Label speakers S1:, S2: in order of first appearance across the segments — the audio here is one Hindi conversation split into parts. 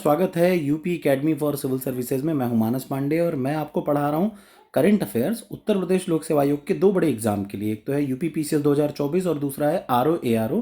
S1: स्वागत है UP academy for civil services में। मैं हूं मानस पांडे और मैं आपको पढ़ा रहा हूं करंट अफेयर्स उत्तर प्रदेश लोक सेवा आयोग के दो बड़े एग्जाम के लिए। एक तो है यूपी पीसीएस 2024 और दूसरा है आरओ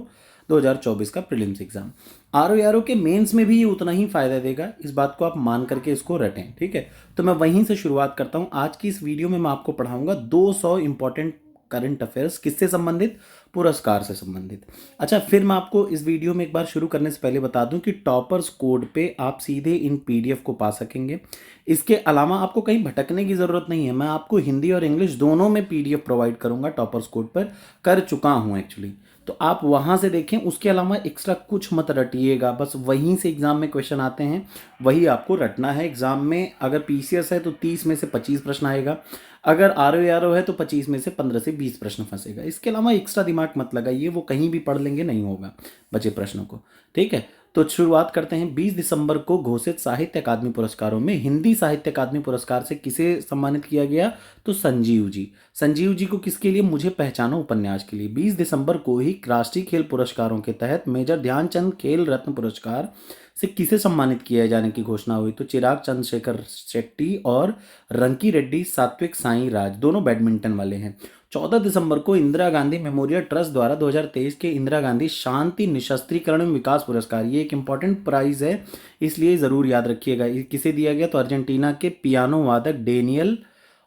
S1: 2024 का प्रीलिम्स एग्जाम। आरओ के मेंस में भी ये उतना ही फायदा देगा, इस बात को आप मान करके इसको रटें। ठीक है, तो मैं वहीं से शुरुआत करता हूं। आज की इस वीडियो में मैं आपको पढ़ाऊंगा 200 इंपॉर्टेंट करंट अफेयर्स। किससे संबंधित? पुरस्कार से संबंधित। अच्छा, फिर मैं आपको इस वीडियो में एक बार शुरू करने से पहले बता दूं कि टॉपर्स कोड पे आप सीधे इन पीडीएफ को पा सकेंगे। इसके अलावा आपको कहीं भटकने की ज़रूरत नहीं है। मैं आपको हिंदी और इंग्लिश दोनों में पीडीएफ प्रोवाइड करूंगा, टॉपर्स कोड पर कर चुका हूं एक्चुअली, तो आप वहां से देखें। उसके अलावा एक्स्ट्रा कुछ मत रटिएगा, बस वहीं से एग्जाम में क्वेश्चन आते हैं वही आपको रटना है। एग्जाम में अगर पीसीएस है तो 30 में से 25 प्रश्न आएगा, अगर आरओ है तो 25 में से 15 से 20 प्रश्न फंसेगा। इसके अलावा एक्स्ट्रा दिमाग मत लगाइए, वो कहीं भी पढ़ लेंगे नहीं होगा बचे प्रश्नों को। ठीक है, तो शुरुआत करते हैं। 20 दिसंबर को घोषित साहित्य अकादमी पुरस्कारों में हिंदी साहित्य अकादमी पुरस्कार से किसे सम्मानित किया गया? तो संजीव जी। संजीव जी को किसके लिए? मुझे पहचानो उपन्यास के लिए। 20 दिसंबर को ही राष्ट्रीय खेल पुरस्कारों के तहत मेजर ध्यानचंद खेल रत्न पुरस्कार से किसे सम्मानित किया जाने की घोषणा हुई? तो चिराग चंद्रशेखर शेट्टी और रंकी रेड्डी सात्विक साई राज, दोनों बैडमिंटन वाले हैं। 14 दिसंबर को इंदिरा गांधी मेमोरियल ट्रस्ट द्वारा 2023 के इंदिरा गांधी शांति निशस्त्रीकरण एवं विकास पुरस्कार, ये एक इंपॉर्टेंट प्राइज है, इसलिए ज़रूर याद रखिएगा। किसे दिया गया? तो अर्जेंटीना के पियानो वादक डेनियल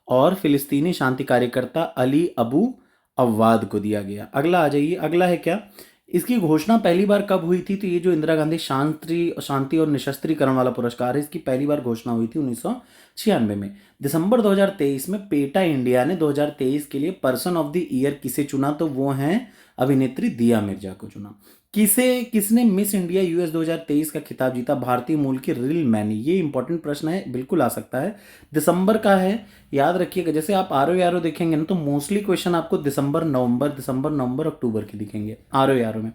S1: और फिलिस्तीनी शांति कार्यकर्ता अली अबू अव्वाद को दिया गया। अगला आ जाइए, अगला है क्या? इसकी घोषणा पहली बार कब हुई थी? तो ये जो इंदिरा गांधी शांति और निशस्त्रीकरण वाला पुरस्कार है, इसकी पहली बार घोषणा हुई थी 1996 में। दिसंबर 2023 में पेटा इंडिया ने 2023 के लिए पर्सन ऑफ द ईयर किसे चुना? तो वो हैं अभिनेत्री दिया मिर्जा को चुना। किसने मिस इंडिया यूएस 2023 का खिताब जीता? भारतीय मूल की रिल मैनी। ये इंपॉर्टेंट प्रश्न है, बिल्कुल आ सकता है, दिसंबर का है, याद रखिएगा। जैसे आप आरओ देखेंगे ना, तो मोस्टली क्वेश्चन आपको दिसंबर नवंबर अक्टूबर के दिखेंगे आरओ में,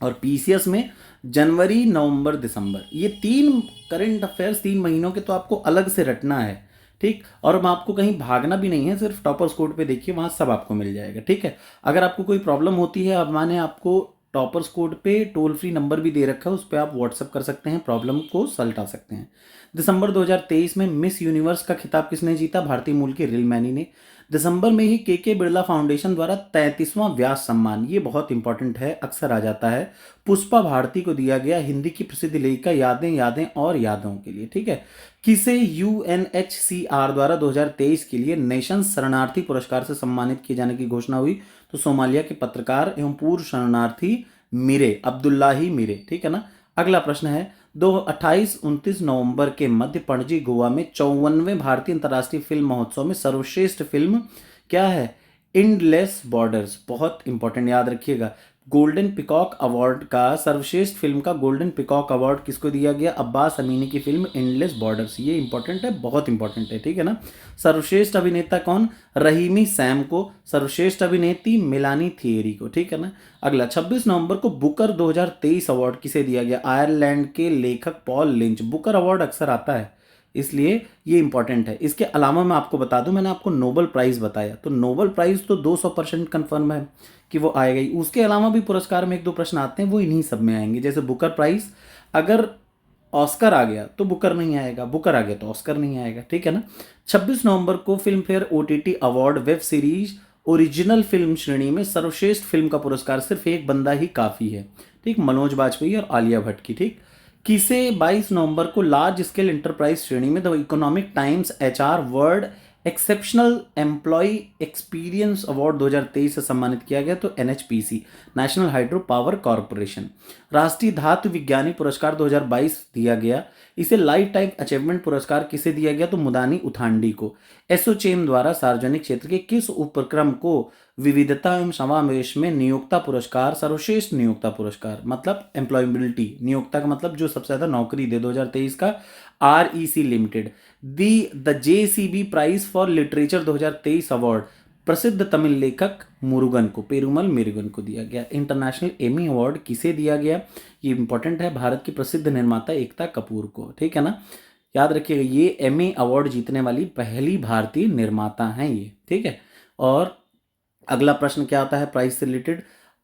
S1: और पीसीएस में जनवरी नवंबर दिसंबर। ये 3 करंट अफेयर्स 3 महीनों के तो आपको अलग से रटना है। ठीक, और मैं आपको कहीं भागना भी नहीं है, सिर्फ टॉपर्स कोड पे देखिए, वहां सब आपको मिल जाएगा। ठीक है, अगर आपको कोई प्रॉब्लम होती है, अब मैंने आपको टॉपर्स कोड पे टोल फ्री नंबर भी दे रखा है, उस पर आप व्हाट्सअप कर सकते हैं, प्रॉब्लम को सल्टा सकते हैं। दिसंबर 2023 में मिस यूनिवर्स का खिताब किसने जीता? भारतीय मूल की रिल मैनी ने। दिसंबर में ही के बिरला फाउंडेशन द्वारा 33वां व्यास सम्मान, ये बहुत इंपॉर्टेंट है, अक्सर आ जाता है, पुष्पा भारती को दिया गया, हिंदी की प्रसिद्ध लेखिका यादें यादें और यादों के लिए। ठीक है, किसे यूएनएचसीआर द्वारा 2023 के लिए नेशन शरणार्थी पुरस्कार से सम्मानित किए जाने की घोषणा हुई? तो सोमालिया के पत्रकार एवं पूर्व शरणार्थी मिरे, अब्दुल्लाही मिरे। ठीक है ना। अगला प्रश्न है, 28-29 नवंबर के मध्य पणजी गोवा में 54वें भारतीय अंतर्राष्ट्रीय फिल्म महोत्सव में सर्वश्रेष्ठ फिल्म क्या है? Endless borders. बहुत इंपॉर्टेंट, याद रखिएगा। गोल्डन पिकॉक अवार्ड का, सर्वश्रेष्ठ फिल्म का गोल्डन पिकॉक अवार्ड किसको दिया गया? अब्बास अमीनी की फिल्म एंडलेस बॉर्डर्स। ये इंपॉर्टेंट है, बहुत इंपॉर्टेंट है। ठीक है ना। सर्वश्रेष्ठ अभिनेता कौन? रहीमी सैम को। सर्वश्रेष्ठ अभिनेत्री मिलानी थिएरी को। ठीक है ना। अगला, 26 नवंबर को बुकर 2023 अवार्ड किसे दिया गया? आयरलैंड के लेखक पॉल लिंच। बुकर अवार्ड अक्सर आता है, इसलिए ये इंपॉर्टेंट है। इसके अलावा मैं आपको बता दूं, मैंने आपको नोबेल प्राइज बताया, तो नोबेल प्राइज तो 200% कन्फर्म है कि वो आएगा ही। उसके अलावा भी पुरस्कार में 1-2 प्रश्न आते हैं, वो इन्हीं सब में आएंगे। जैसे बुकर प्राइज, अगर ऑस्कर आ गया तो बुकर नहीं आएगा, बुकर आ गया तो ऑस्कर नहीं आएगा। ठीक है ना। 26 नवंबर को film fair OTT award web series original film श्रेणी में सर्वश्रेष्ठ फिल्म का पुरस्कार सिर्फ एक बंदा ही काफी है। ठीक, मनोज बाजपेयी और आलिया भट्ट की। ठीक, किसे 22 नवंबर को लार्ज स्केल इंटरप्राइज श्रेणी में the economic times HR world exceptional employ experience award 2023 से सम्मानित किया गया? तो NHPC, national hydro power corporation. राष्ट्रीय धातु विज्ञानी पुरस्कार 2022 दिया गया, इसे लाइफ टाइम अचीवमेंट पुरस्कार किसे दिया गया? तो मुदानी उथांडी को। एसोचेम द्वारा सार्वजनिक क्षेत्र के किस उपक्रम को विविधता एवं समावेश में नियोक्ता पुरस्कार, सर्वश्रेष्ठ नियोक्ता पुरस्कार, मतलब एम्प्लॉयबिलिटी, नियोक्ता का मतलब जो सबसे ज्यादा नौकरी दे, 2023 का REC limited. The JCB prize for literature 2023 award प्रसिद्ध तमिल लेखक मुरुगन को, पेरुमल मुरुगन को दिया गया। इंटरनेशनल एमी अवार्ड किसे दिया गया? ये इंपॉर्टेंट है, भारत की प्रसिद्ध निर्माता एकता कपूर को। ठीक है ना, याद रखिएगा, ये एमी अवार्ड जीतने वाली पहली भारतीय निर्माता हैं ये। ठीक है। और अगला प्रश्न क्या आता है प्राइस से रिलेटेड?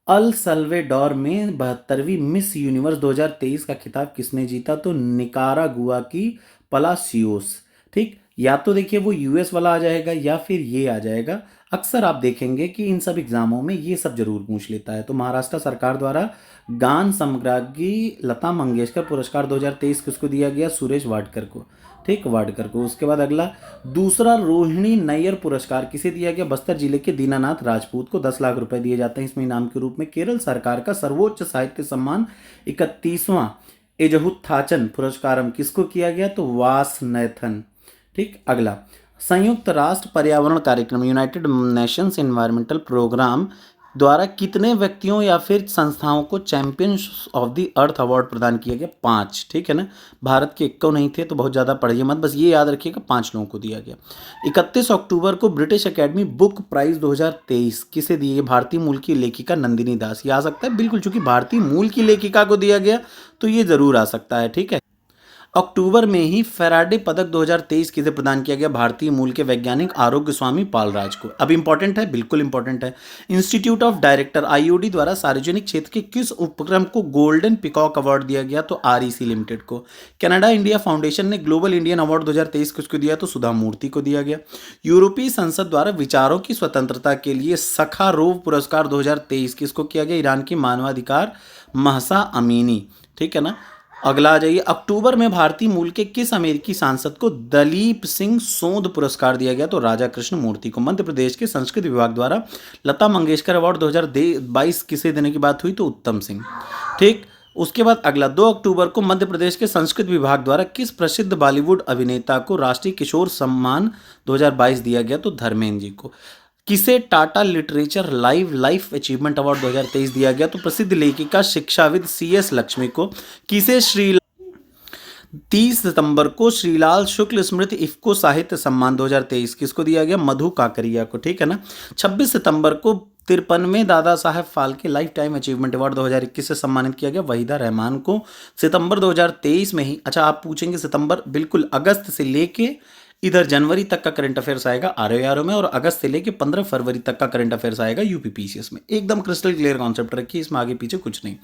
S1: अल सल्वेडोर में 72वीं मिस यूनिवर्स 2023 का खिताब किसने जीता? तो निकारागुआ की पलासियोस। ठीक, या तो देखिए वो यूएस वाला आ जाएगा या फिर ये आ जाएगा। अक्सर आप देखेंगे कि इन सब एग्जामों में ये सब जरूर पूछ लेता है। तो महाराष्ट्र सरकार द्वारा गान सम्राज्ञी लता मंगेशकर पुरस्कार 2023 किसको दिया गया? सुरेश वाडकर को। ठीक, वाडकर को। उसके बाद अगला दूसरा रोहिणी नैयर पुरस्कार किसे दिया गया? बस्तर जिले के दीनानाथ राजपूत को 10 लाख रुपए दिए जाते हैं इसमें इनाम के रूप में। केरल सरकार का सर्वोच्च साहित्य सम्मान 31वां एजहुथाचन पुरस्कारम किसको किया गया? तो वासनैथन। ठीक, अगला संयुक्त राष्ट्र पर्यावरण कार्यक्रम यूनाइटेड नेशंस एनवायरमेंटल प्रोग्राम द्वारा कितने व्यक्तियों या फिर संस्थाओं को champions of the earth award प्रदान किया गया? 5। ठीक है ना, भारत के 1 नहीं थे तो बहुत ज़्यादा पढ़िए मत, बस ये याद रखिएगा 5 लोगों को दिया गया। 31 अक्टूबर को ब्रिटिश एकेडमी बुक प्राइज 2023 किसे दिए? भारतीय मूल की लेखिका नंदिनी दास। ये आ सकता है बिल्कुल, चूंकि भारतीय मूल की लेखिका को दिया गया तो ये जरूर आ सकता है। ठीक है, अक्टूबर में ही फैराडे पदक 2023 किसे प्रदान किया गया? भारतीय मूल के वैज्ञानिक आरोग्य स्वामी पालराज को। अब इंपॉर्टेंट है, बिल्कुल इंपॉर्टेंट है। इंस्टीट्यूट ऑफ डायरेक्टर आईओडी द्वारा सार्वजनिक क्षेत्र के किस उपक्रम को गोल्डन पिकॉक अवार्ड दिया गया? तो आरईसी लिमिटेड को। कनाडा इंडिया फाउंडेशन ने ग्लोबल इंडियन अवार्ड 2023 किसको दिया? तो सुधा मूर्ति को दिया गया। यूरोपीय संसद द्वारा विचारों की स्वतंत्रता के लिए सखारोव पुरस्कार 2023 किसको किया गया? ईरान की मानवाधिकार महसा अमीनी। ठीक है ना, अगला आ जाइए। अक्टूबर में भारतीय मूल के किस अमेरिकी सांसद को दलीप सिंह सोंध पुरस्कार दिया गया? तो राजा कृष्ण मूर्ति को। मध्य प्रदेश के संस्कृत विभाग द्वारा लता मंगेशकर अवार्ड 2022 किसे देने की बात हुई? तो उत्तम सिंह। ठीक, उसके बाद अगला 2 अक्टूबर को मध्य प्रदेश के संस्कृत विभाग द्वारा किस प्रसिद्ध बॉलीवुड अभिनेता को राष्ट्रीय किशोर सम्मान 2022 दिया गया? तो धर्मेंद्र जी को। किसे Tata literature life achievement award 2023 दिया गया? तो प्रसिद्ध लेखिका शिक्षाविद सीएस लक्ष्मी को। किसे 30 सितंबर को श्रीलाल शुक्ल स्मृति इफ्को साहित्य सम्मान 2023 किसको दिया गया? मधु काकरिया को। ठीक है ना, 26 सितंबर को 53वें Dada Saheb Phalke lifetime achievement award 2021 से सम्मानित किया गया वहीदा रहमान को। सितंबर 2023 में ही, अच्छा आप पूछेंगे सितंबर, बिल्कुल अगस्त से लेके इधर जनवरी तक का करंट अफेयर्स आएगा आरओ में, और अगस्त से लेके 15 फरवरी तक का करंट अफेयर्स आएगा यूपीपीसीएस में। एकदम क्रिस्टल क्लियर कॉन्सेप्ट रखिए, इसमें आगे पीछे कुछ नहीं।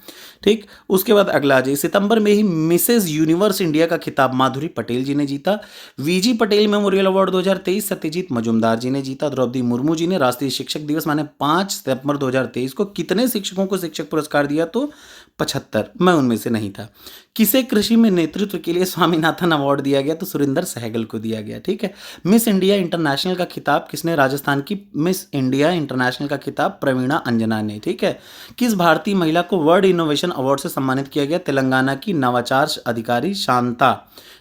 S1: ठीक, उसके बाद अगला आ जाइए। सितंबर में ही मिसेज यूनिवर्स इंडिया का खिताब माधुरी पटेल जी ने जीता। V G Patel memorial award 2023 Satyajit Majumdar ji ने जीता। द्रौपदी मुर्मू जी ने राष्ट्रीय शिक्षक दिवस माने 5 सितंबर 2023 को कितने शिक्षकों को शिक्षक पुरस्कार दिया? तो 75। मैं उनमें से नहीं था। किसे कृषि में नेतृत्व के लिए स्वामीनाथन अवार्ड दिया गया? तो सुरिंदर सहगल को दिया गया। ठीक है, मिस इंडिया इंटरनेशनल का खिताब किसने? राजस्थान की मिस इंडिया इंटरनेशनल का खिताब प्रवीणा अंजना ने। ठीक है, किस भारतीय महिला को वर्ल्ड इनोवेशन अवार्ड से सम्मानित किया गया? तेलंगाना की नवाचार अधिकारी शांता।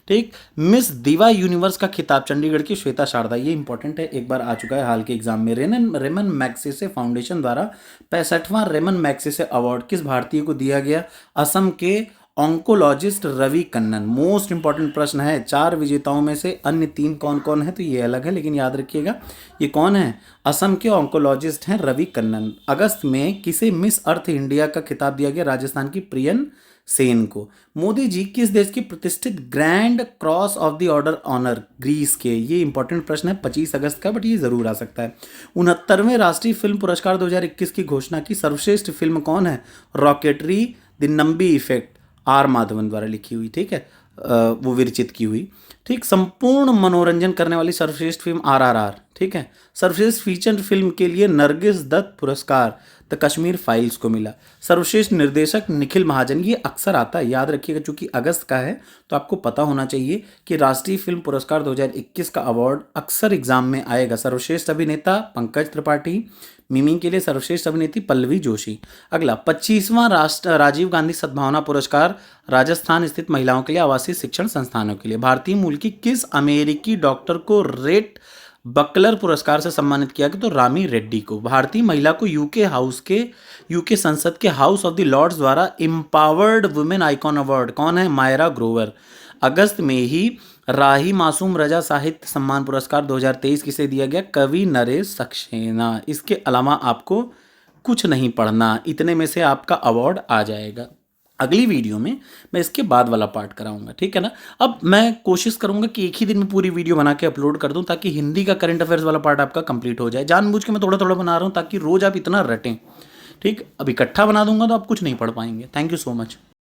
S1: ठीक, मिस दिवा यूनिवर्स का खिताब चंडीगढ़ की श्वेता शारदा। ये इंपॉर्टेंट है, एक बार आ चुका है हाल के एग्जाम में। रेमन मैग्सेसे फाउंडेशन द्वारा 65वां रेमन मैग्सेसे अवार्ड किस भारतीय को दिया गया? असम के oncologist Ravi Kannan. Most important प्रश्न है, 4 विजेताओं में से अन्य 3 कौन कौन है? तो ये अलग है, लेकिन याद रखिएगा ये कौन है? असम के ऑन्कोलॉजिस्ट हैं रवि कन्नन। अगस्त में किसे मिस अर्थ इंडिया का खिताब दिया गया? राजस्थान की प्रियन सेन को। मोदी जी किस देश की प्रतिष्ठित grand cross of the order honour? Greece के। ये इंपॉर्टेंट प्रश्न है 25 अगस्त का, बट ये जरूर आ सकता है। 69वें राष्ट्रीय फिल्म पुरस्कार 2021 की घोषणा की। सर्वश्रेष्ठ फिल्म कौन है? Rocketry the Nambi effect, R Madhavan द्वारा लिखी हुई। ठीक है, वो विरचित की हुई। ठीक, संपूर्ण मनोरंजन करने वाली सर्वश्रेष्ठ फिल्म आरआरआर। ठीक है, सर्वश्रेष्ठ फीचर फिल्म के लिए नरगिस दत्त पुरस्कार द कश्मीर फाइल्स को मिला। सर्वश्रेष्ठ निर्देशक निखिल महाजन। ये अक्सर आता है, याद रखिएगा, चूंकि अगस्त का है तो आपको पता होना चाहिए कि राष्ट्रीय फिल्म पुरस्कार 2021 का अवार्ड अक्सर एग्जाम में आएगा। सर्वश्रेष्ठ अभिनेता पंकज त्रिपाठी, मिमी के लिए सर्वश्रेष्ठ अभिनेत्री पल्लवी जोशी। अगला 25वां राजीव गांधी सद्भावना पुरस्कार राजस्थान स्थित महिलाओं के लिए आवासीय शिक्षण संस्थानों के लिए। भारतीय मूल की किस अमेरिकी डॉक्टर को रेट बकलर पुरस्कार से सम्मानित किया गया? तो रामी रेड्डी को। भारतीय महिला को यूके संसद के हाउस ऑफ द लॉर्ड्स द्वारा एम्पावर्ड वुमेन आइकॉन अवार्ड कौन है? मायरा ग्रोवर। अगस्त में ही राही मासूम रजा साहित्य सम्मान पुरस्कार 2023 किसे दिया गया? कवि नरेश सक्सेना। इसके अलावा आपको कुछ नहीं पढ़ना, इतने में से आपका अवार्ड आ जाएगा। अगली वीडियो में मैं इसके बाद वाला पार्ट कराऊंगा, ठीक है ना। अब मैं कोशिश करूंगा कि एक ही दिन में पूरी वीडियो बना के अपलोड कर दूं, ताकि हिंदी का करंट अफेयर्स वाला पार्ट आपका कंप्लीट हो जाए। जानबूझ के मैं थोड़ा थोड़ा बना रहा हूं ताकि रोज आप इतना रटें, ठीक, अब इकट्ठा बना दूंगा तो आप कुछ नहीं पढ़ पाएंगे। Thank you so much.